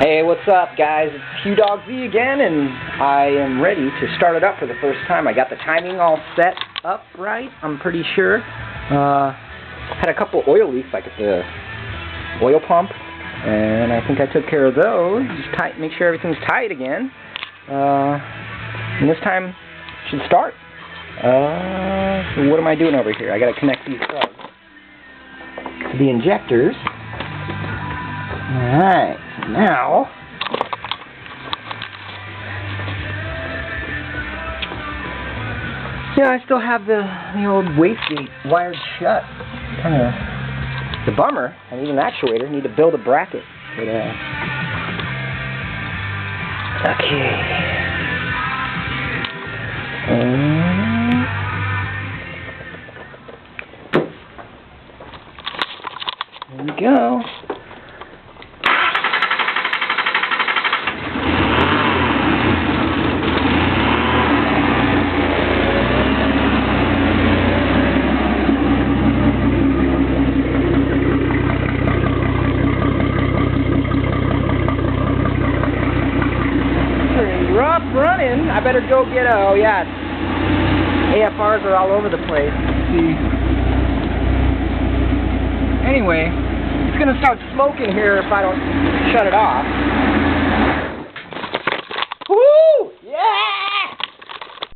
Hey, what's up, guys? It's QDogZ again, and I am ready to start it up for the first time. I got the timing all set up right, I'm pretty sure. Had a couple oil leaks, like at the oil pump, and I think I took care of those. Just make sure everything's tight again. And this time, it should start. So what am I doing over here? I gotta connect these plugs to the injectors. Alright, so now yeah, I still have the old wastegate wired shut. Kinda the bummer. I need an actuator. I need to build a bracket for that. Okay. There we go. Rough running. I better go get a, oh yeah, AFRs are all over the place. Let's see. Anyway, it's gonna start smoking here if I don't shut it off.